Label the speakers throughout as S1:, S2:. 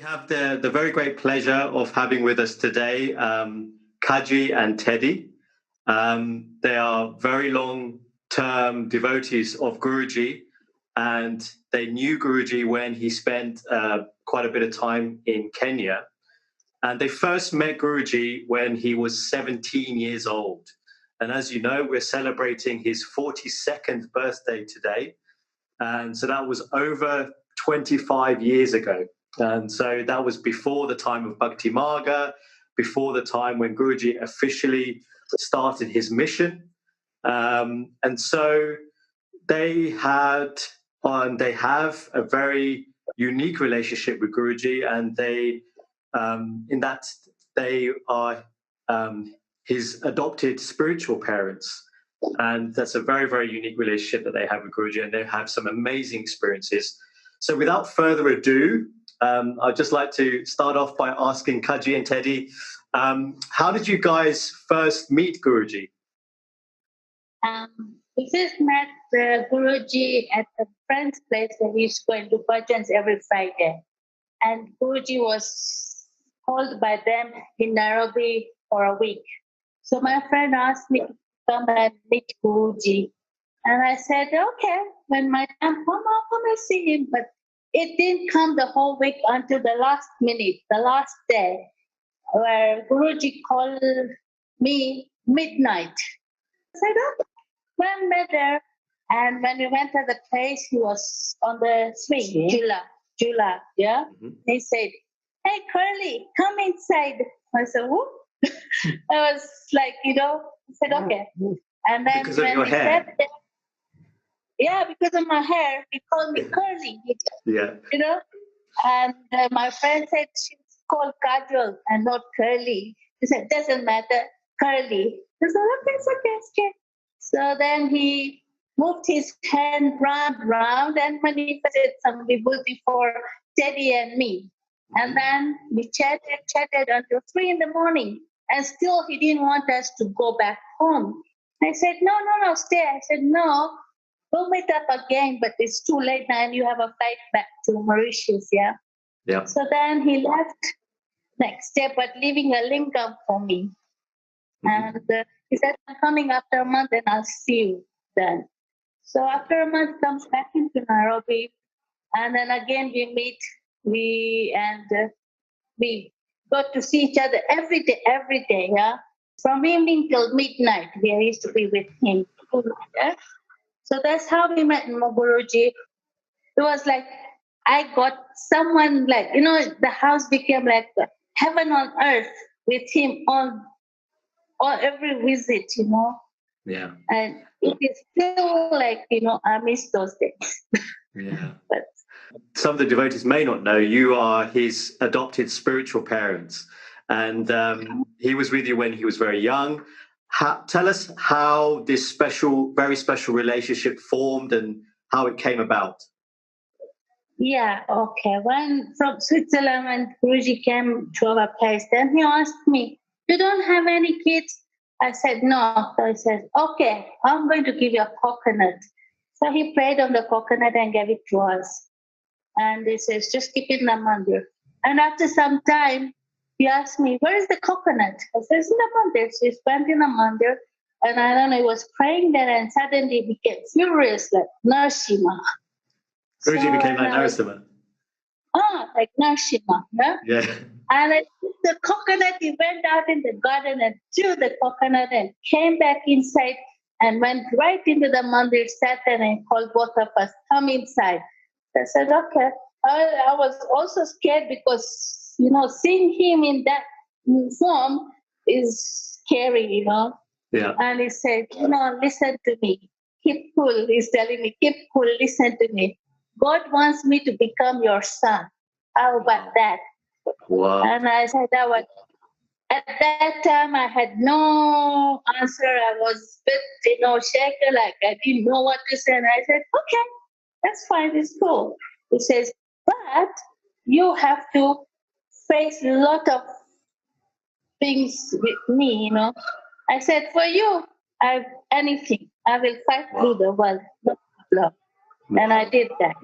S1: have the very great pleasure of having with us today Kaji and Teddy. They are very long-term devotees of Guruji, and they knew Guruji when he spent quite a bit of time in Kenya. And they first met Guruji when he was 17 years old. And as you know, we're celebrating his 42nd birthday today. And so that was over 25 years ago. And so that was before the time of Bhakti Marga, before the time when Guruji officially started his mission. And so they have a very unique relationship with Guruji, and they are his adopted spiritual parents. And that's a very, very unique relationship that they have with Guruji, and they have some amazing experiences. So without further ado, I'd just like to start off by asking Kaji and Teddy, how did you guys first meet Guruji?
S2: We first met Guruji at a friend's place where we used to go and do bhajans every Friday. And Guruji was called by them in Nairobi for a week. So my friend asked me to come and meet Guruji. And I said, okay, when my time comes, I'll come and see him. But it didn't come the whole week until the last minute, the last day, where Guruji called me midnight. I said, okay, went there. And when we went to the place, he was on the swing, Jula, yeah? Mm-hmm. He said, hey, Curly, come inside. I said, whoop. I was like, I said, okay. And then
S1: because of your hair?
S2: Yeah, because of my hair, he called me Curly.
S1: Yeah.
S2: And my friend said she's called Kajol and not Curly. He said, doesn't matter, Curly. I said, okay, it's okay. So then he moved his hand round and manifested some vibhuti for Teddy and me. And then we chatted until 3 in the morning. And still he didn't want us to go back home. I said, no, stay. I said, no, we'll meet up again, but it's too late now and you have a flight back to Mauritius, yeah?
S1: Yeah.
S2: So then he left next day, but leaving a lingam for me. Mm-hmm. And he said, I'm coming after a month and I'll see you then. So after a month, comes back into Nairobi. And then again we meet. We got to see each other every day, yeah? From evening till midnight, we used to be with him. Yeah? So that's how we met Guruji. It was like, I got someone like, the house became like heaven on earth with him on every visit,
S1: Yeah.
S2: And it is still like, I miss those days.
S1: Yeah.
S2: But
S1: some of the devotees may not know you are his adopted spiritual parents, and he was with you when he was very young. Tell us how this very special relationship formed and how it came about.
S2: Yeah, okay. When from Switzerland, when Guruji came to our place, then he asked me, you don't have any kids? I said, no. So he said, okay, I'm going to give you a coconut. So he prayed on the coconut and gave it to us. And he says, just keep it in the mandir. And after some time, he asked me, where is the coconut? I said, it's in the mandir. So he went in the mandir. And I don't know, he was praying there and suddenly he became furious, like Narasimha.
S1: Guruji became like Narasimha.
S2: Like Narasimha.
S1: Yeah.
S2: And I took the coconut, he went out in the garden and threw the coconut and came back inside and went right into the mandir, sat there and called both of us, come inside. I said, okay. I was also scared because, seeing him in that form is scary,
S1: Yeah.
S2: And he said, listen to me. Keep cool. He's telling me, keep cool, listen to me. God wants me to become your son. How about that?
S1: Wow.
S2: And I said, at that time, I had no answer. I was a bit, shaken, like I didn't know what to say. And I said, okay. That's fine, it's cool. He says, but you have to face a lot of things with me, I said, for you, anything. I will fight through the world, no problem. And I did that.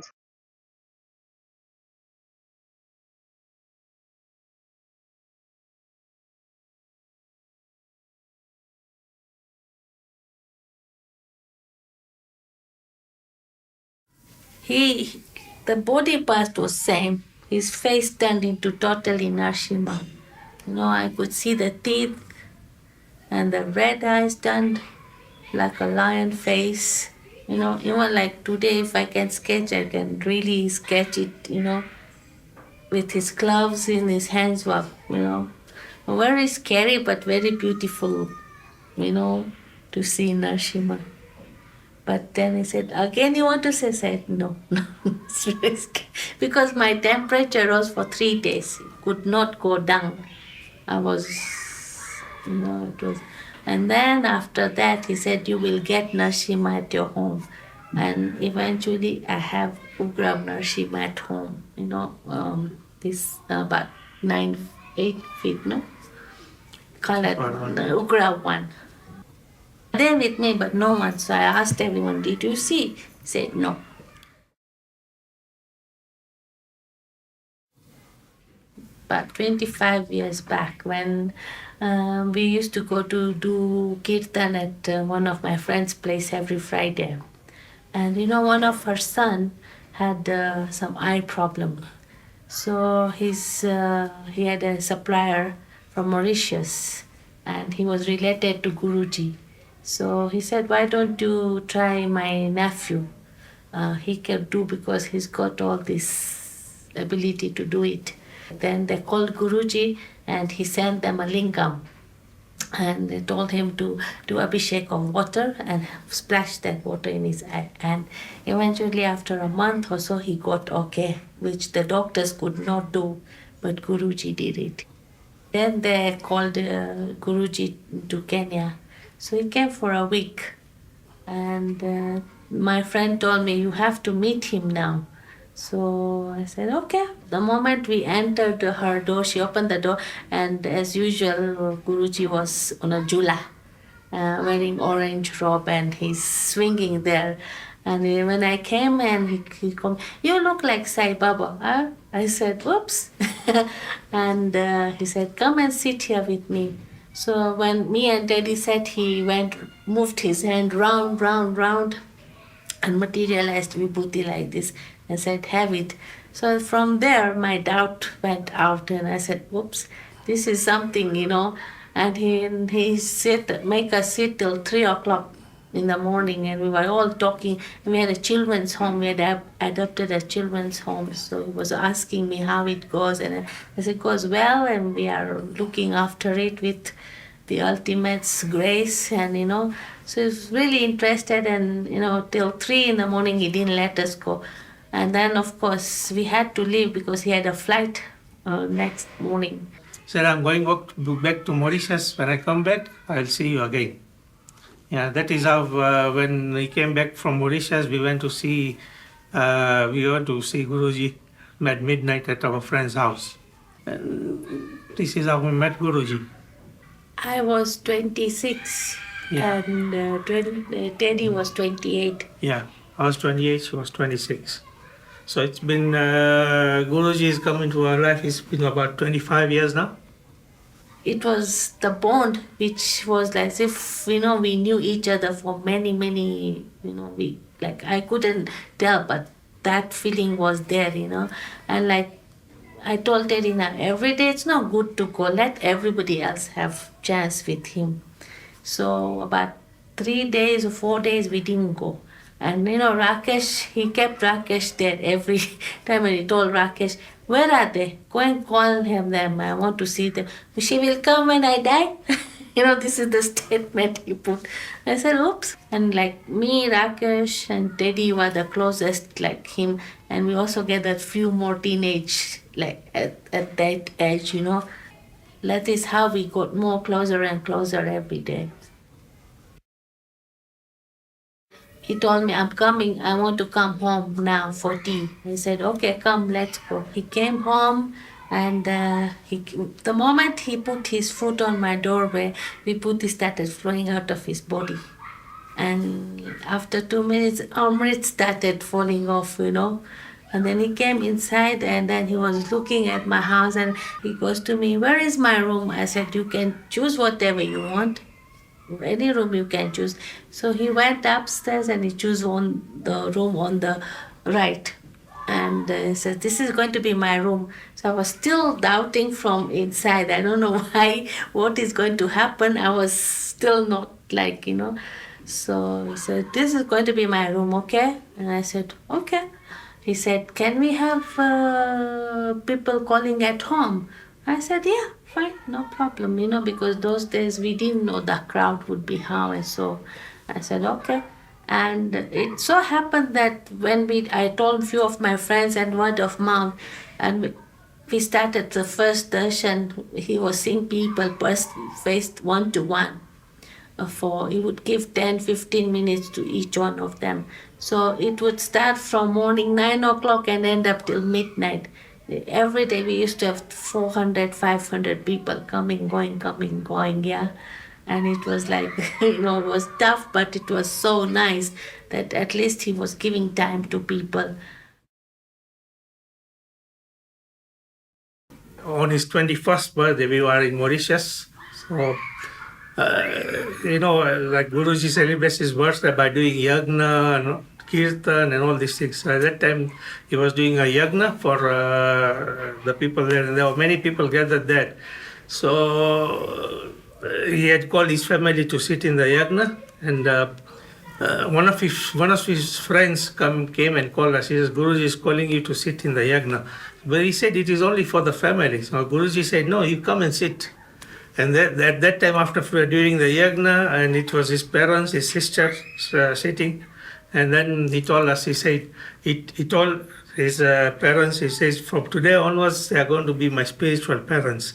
S2: The body part was same. His face turned into totally Narasimha. I could see the teeth and the red eyes turned like a lion face. Even like today, if I can sketch, I can really sketch it, with his gloves in his hands were, very scary but very beautiful, to see Narasimha. But then he said, again you want to say? I said, no, it's risky. Because my temperature rose for 3 days. It could not go down. I was, it was. And then after that, he said, you will get Narasimha at your home. And eventually I have Ugra Narasimha at home, this about 8 feet, no? Call it Ugra one. There with me, but no one. So I asked everyone, did you see? He said, no. About 25 years back, when we used to go to do kirtan at one of my friend's place every Friday. And one of her son had some eye problem. So he had a supplier from Mauritius, and he was related to Guruji. So he said, why don't you try my nephew? He can do because he's got all this ability to do it. Then they called Guruji and he sent them a lingam. And they told him to do abhishek of water and splash that water in his eye. And eventually after a month or so he got okay, which the doctors could not do, but Guruji did it. Then they called Guruji to Kenya. So he came for a week, and my friend told me, you have to meet him now. So I said, okay. The moment we entered her door, she opened the door, and as usual, Guruji was on a jula, wearing orange robe, and he's swinging there. And when I came and he called, you look like Sai Baba. Huh? I said, whoops. And he said, come and sit here with me. So when me and Daddy sat, he moved his hand round, and materialized vibhuti like this, and said, have it. So from there, my doubt went out, and I said, whoops, this is something, And he said, make us sit till 3 o'clock in the morning, and we were all talking. We had a children's home. We had adopted a children's home. So he was asking me how it goes, and I said, it goes well, and we are looking after it with the ultimate's grace, and so he was really interested, and till 3 in the morning he didn't let us go. And then of course we had to leave because he had a flight next morning.
S3: Said, I'm going back to Mauritius. When I come back, I'll see you again. Yeah, that is how when we came back from Mauritius, we went to see Guruji at midnight at our friend's house. And this is how we met Guruji.
S2: I was 26, yeah. And Teddy was 28.
S3: Yeah, I was 28, she was 26. So it's been, Guruji has come into our life, it's been about 25 years now.
S2: It was the bond which was as if, we knew each other for many, I couldn't tell, but that feeling was there, And like I told Teddy now, every day it's not good to go, let everybody else have chance with him. So about 3 days or 4 days we didn't go. And Rakesh, he kept Rakesh there every time, and he told Rakesh, where are they? Go and call them, I want to see them. She will come when I die. This is the statement he put. I said, oops. And like me, Rakesh and Teddy were the closest like him. And we also gathered few more teenage, like at that age, That is how we got more closer and closer every day. He told me, I'm coming, I want to come home now for tea. I said, okay, come, let's go. He came home, and the moment he put his foot on my doorway, vibhuti started flowing out of his body. And after 2 minutes, Amrit started falling off, And then he came inside, and then he was looking at my house, and he goes to me, where is my room? I said, you can choose whatever you want. Any room you can choose. So he went upstairs and he chose on the room on the Right. And he said, this is going to be my room. So I was still doubting from inside. I don't know why, what is going to happen. I was still not like, So he said, this is going to be my room, okay? And I said, okay. He said, can we have people calling at home? I said, yeah, fine, no problem, because those days we didn't know the crowd would be how, and so I said, okay. And it so happened that when I told a few of my friends and word of mouth, and we started the first darshan, he was seeing people faced one-to-one. He would give 10-15 minutes to each one of them. So it would start from morning 9 o'clock and end up till midnight. Every day we used to have 400-500 people coming, going, yeah. And it was like, it was tough, but it was so nice that at least he was giving time to people.
S3: On his 21st birthday, we were in Mauritius. So, like Guruji celebrates his birthday by doing yagna and kirtan and all these things. So at that time, he was doing a yagna for the people there, and there were many people gathered there. So he had called his family to sit in the yagna, and one of his friends came and called us. He says, Guruji is calling you to sit in the yagna. But he said it is only for the family. So Guruji said, no, you come and sit. And at that time, during the yagna, and it was his parents, his sisters sitting, and then he told us, he said, he told his parents, he says, from today onwards, they are going to be my spiritual parents.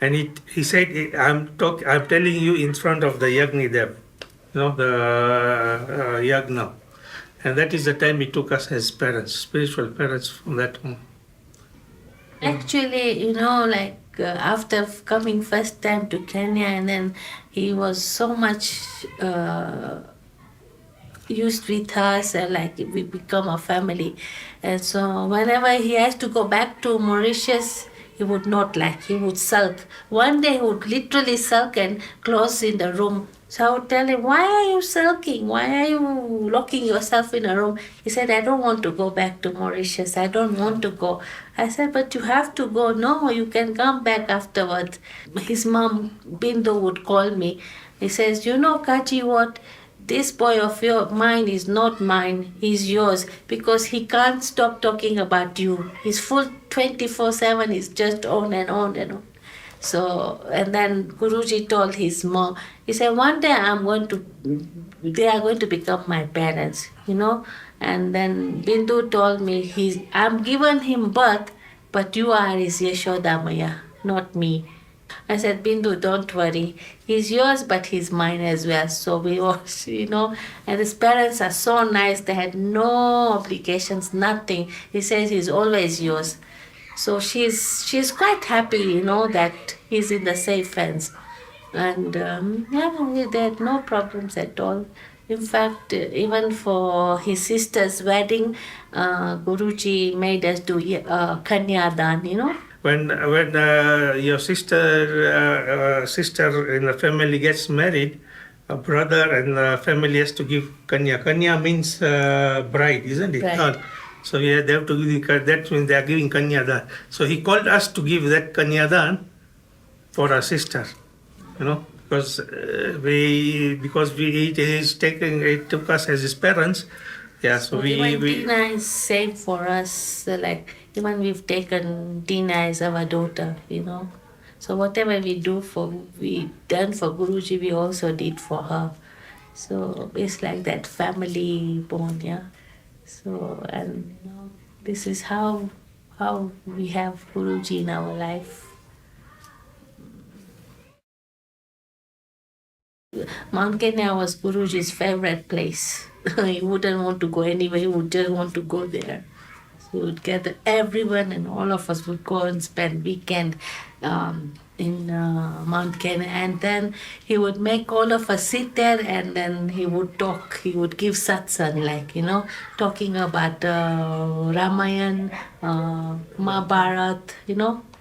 S3: And he said, I'm telling you in front of the Yagni there, the Yagna. And that is the time he took us as parents, spiritual parents from that home.
S2: Actually, after coming first time to Kenya, and then he was so much used with us, like we become a family. And so whenever he has to go back to Mauritius, he would not he would sulk. One day he would literally sulk and close in the room. So I would tell him, why are you sulking? Why are you locking yourself in a room? He said, I don't want to go back to Mauritius. I don't want to go. I said, but you have to go. No, you can come back afterwards. His mom, Bindu, would call me. He says, Kaji, what? This boy of mine is not mine, he's yours, because he can't stop talking about you. He's full 24/7, he's just on and on and on. So, and then Guruji told his mom, he said, one day they are going to become my parents, And then Bindu told me, I'm giving him birth, but you are his Yashodamaya, not me. I said, Bindu, don't worry. He's yours, but he's mine as well. So we was, and his parents are so nice. They had no obligations, nothing. He says he's always yours. So she's quite happy, that he's in the safe hands. And they had no problems at all. In fact, even for his sister's wedding, Guruji made us do Kanyadan,
S3: When your sister in the family gets married, a brother and the family has to give kanya. Kanya means bride, isn't it?
S2: Right.
S3: So they have to give that means they are giving kanyadan. So he called us to give that kanyadan for our sister, because he took us as his parents. Yeah, so
S2: Dina is same for us. Even we've taken Dina as our daughter, So whatever we done for Guruji, we also did for her. So it's like that family bond, yeah. So, and this is how we have Guruji in our life. Mount Kenya was Guruji's favorite place. He wouldn't want to go anywhere, he would just want to go there. So we would gather everyone and all of us would go and spend weekend in Mount Kenya. And then he would make all of us sit there and then he would talk. He would give satsang, talking about Ramayana, Mahabharat,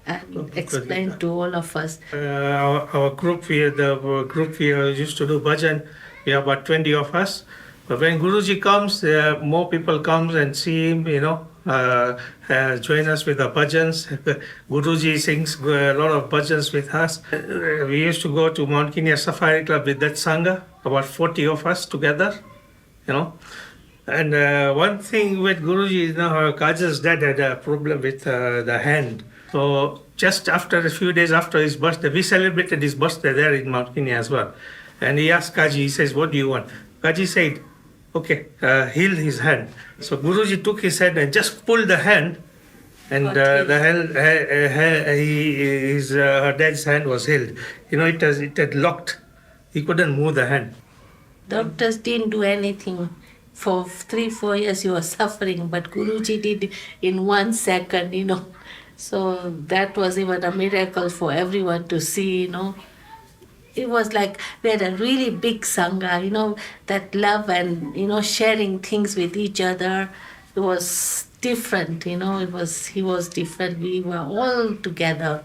S2: and explain to all of us.
S3: Our group, we used to do bhajan. We have about 20 of us. But when Guruji comes, more people come and see him, join us with the bhajans. Guruji sings a lot of bhajans with us. We used to go to Mount Kenya Safari Club with that Sangha, about 40 of us together, And one thing with Guruji, Kaja's dad had a problem with the hand. So just after a few days after his birthday, we celebrated his birthday there in Mount Kenya as well. And he asked Kaji, he says, what do you want? Kaji said, okay, heal his hand. So Guruji took his hand and just pulled the hand, and her dad's hand was healed. It had locked. He couldn't move the hand.
S4: Doctors didn't do anything. For 3-4 years he was suffering, but Guruji did in 1 second, So that was even a miracle for everyone to see, It was like we had a really big Sangha, that love and, sharing things with each other. It was different, he was different. We were all together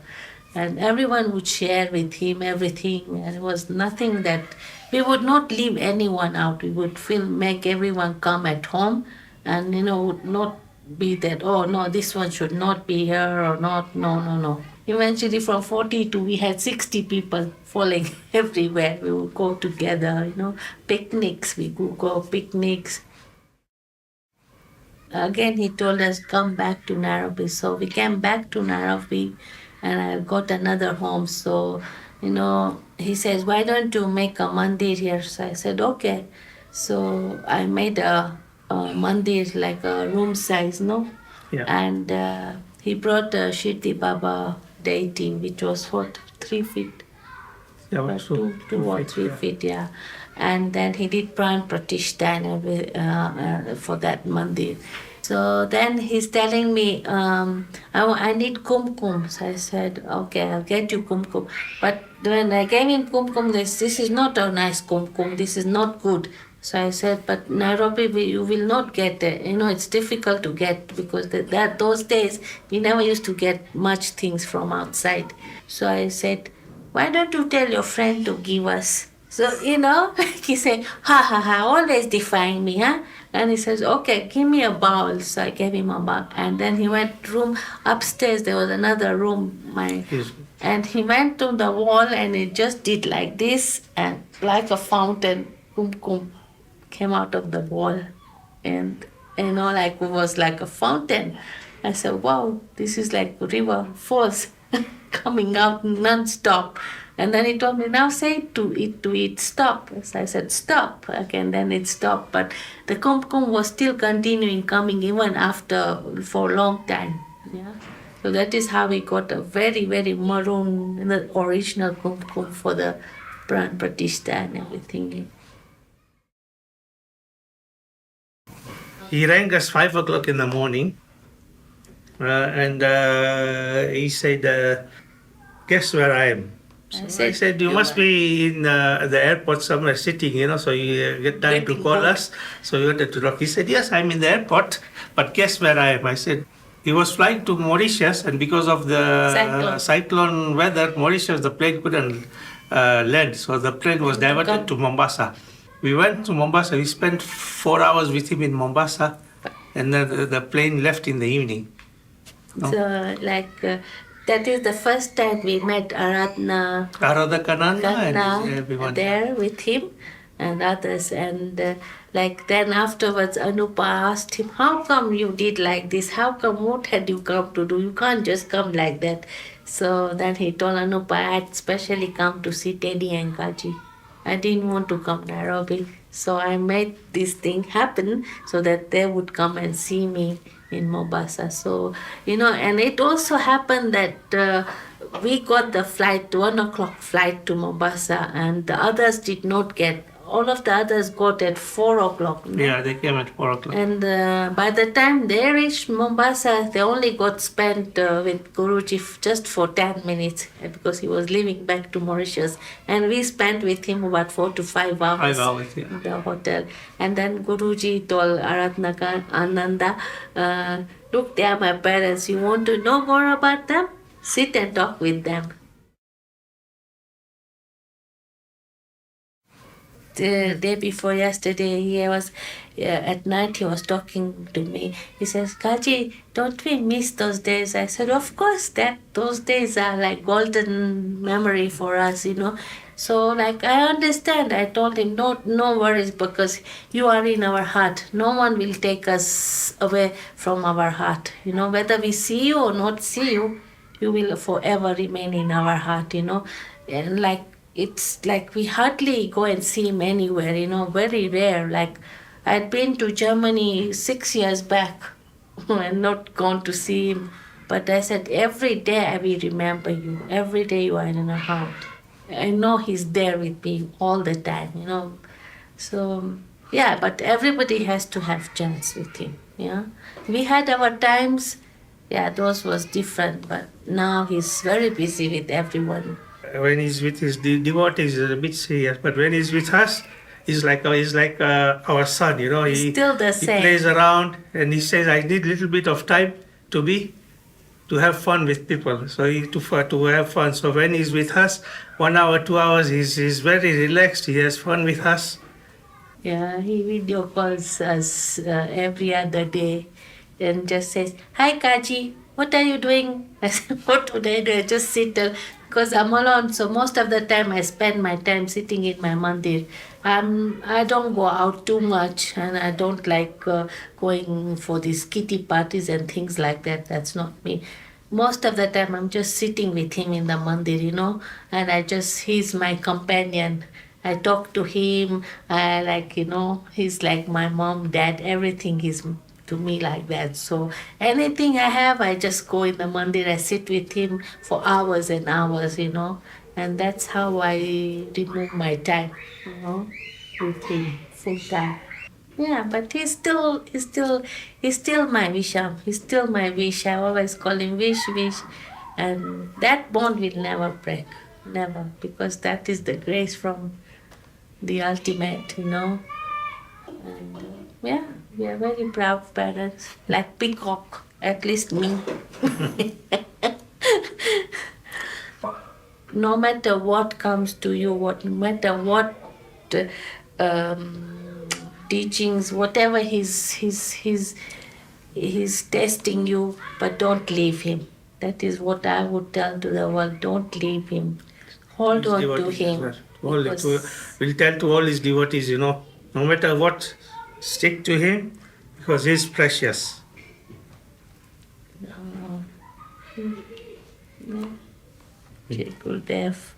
S4: and everyone would share with him everything. And it was nothing that, we would not leave anyone out. We would make everyone come at home and, would not be that, oh no, this one should not be here or not, no. Eventually from 42 we had 60 people falling everywhere. We would go together, picnics, we would go picnics. Again he told us come back to Nairobi. So we came back to Nairobi and I got another home. So, he says, why don't you make a mandir here? So I said, okay. So I made a mandir like a room size,
S3: Yeah.
S4: And he brought a Shirdi Baba deity, which was 3 feet.
S3: Yeah,
S4: Or two or 3 feet, yeah. And then he did Pran Pratishtha for that mandir. So then he's telling me, I need kumkum. So I said, okay, I'll get you kumkum. But when I gave him kumkum, this is not a nice kumkum. This is not good. So I said, but Nairobi, you will not get it. It's difficult to get because those days, we never used to get much things from outside. So I said, why don't you tell your friend to give us? So, he said, ha, always defying me, huh? And he says, okay, give me a bowl. So I gave him a bowl. And then he went room upstairs. There was another room. And he went to the wall and it just did like this. And like a fountain, kum came out of the wall. And, it was like a fountain. I said, wow, this is like river falls coming out non-stop. And then he told me, now say to it, stop. So I said, stop. Again, then it stopped. But the kumkum was still continuing coming even after, for a long time. Yeah. So that is how we got a very, very maroon, the original kumkum for the Pran Pratishtha and everything.
S3: He rang us 5 o'clock in the morning and he said, guess where I am? So I said, you must be in the airport somewhere sitting, so you get time to call us. So you wanted to talk. He said, yes, I'm in the airport, but guess where I am? I said, he was flying to Mauritius, and because of the cyclone weather, Mauritius, the plane couldn't land. So the plane was diverted to Mombasa. We went to Mombasa. We spent 4 hours with him in Mombasa, and then the plane left in the evening. No?
S4: So, that is the first time we met Aradhana
S3: and everyone
S4: there with him and others. And then afterwards, Anupa asked him, how come you did like this? How come, what had you come to do? You can't just come like that. So then he told Anupa, I had specially come to see Teddy and Kaji. I didn't want to come to Nairobi. So I made this thing happen so that they would come and see me in Mombasa. So, and it also happened that we got the flight, 1 o'clock flight to Mombasa, and the others did not get. All of the others got at 4 o'clock.
S3: Yeah, they came at 4 o'clock.
S4: And by the time they reached Mombasa, they only got spent with Guruji just for 10 minutes because he was leaving back to Mauritius. And we spent with him about 4 to 5 hours.
S3: 5 hours, yeah.
S4: In the hotel. And then Guruji told Aradhana Ananda, look, they are my parents. You want to know more about them? Sit and talk with them. day before yesterday, he was at night. He was talking to me. He says, "Kaji, don't we miss those days?" I said, "Of course, those days are like golden memory for us, you know." So like I understand. I told him, no worries, because you are in our heart. No one will take us away from our heart. You know, whether we see you or not see you, you will forever remain in our heart, you know. And like it's like we hardly go and see him anywhere, you know, very rare. Like I'd been to Germany 6 years back and not gone to see him. But I said, every day I will remember you. Every day you are in our heart. I know he's there with me all the time, you know. So, yeah, but everybody has to have chance with him, yeah. We had our times, yeah, those was different, but now he's very busy with everyone.
S3: When he's with his devotees, he's a bit serious, but when he's with us, he's like our son, you know.
S4: He's still the same.
S3: He plays around and he says, I need a little bit of time to have fun with people, so to have fun. So when he's with us, 1 hour, 2 hours, he's very relaxed. He has fun with us.
S4: Yeah, he video calls us every other day and just says, "Hi Kaji, what are you doing?" I said, "What would I do? I just sit there because I'm alone. So most of the time I spend my time sitting in my mandir. I don't go out too much, and I don't like going for these kitty parties and things like that. That's not me. Most of the time I'm just sitting with him in the mandir, you know, and he's my companion. I talk to him, I like, you know, he's like my mom, dad, everything is to me like that. So anything I have, I just go in the mandir, I sit with him for hours and hours, you know, and that's how I remove my time, you know, with him full time. Yeah, but he's still my Visham. He's still my Vish. I always call him Vish. And that bond will never break. Never. Because that is the grace from the ultimate, you know. And yeah, we are very proud parents. Like peacock, at least me. No matter what comes to you, no matter what teachings, whatever he's testing you, but don't leave him. That is what I would tell to the world. Don't leave him. Hold on to him.
S3: We'll tell to all his devotees, you know, no matter what, stick to him, because he's precious.
S4: Gurudev.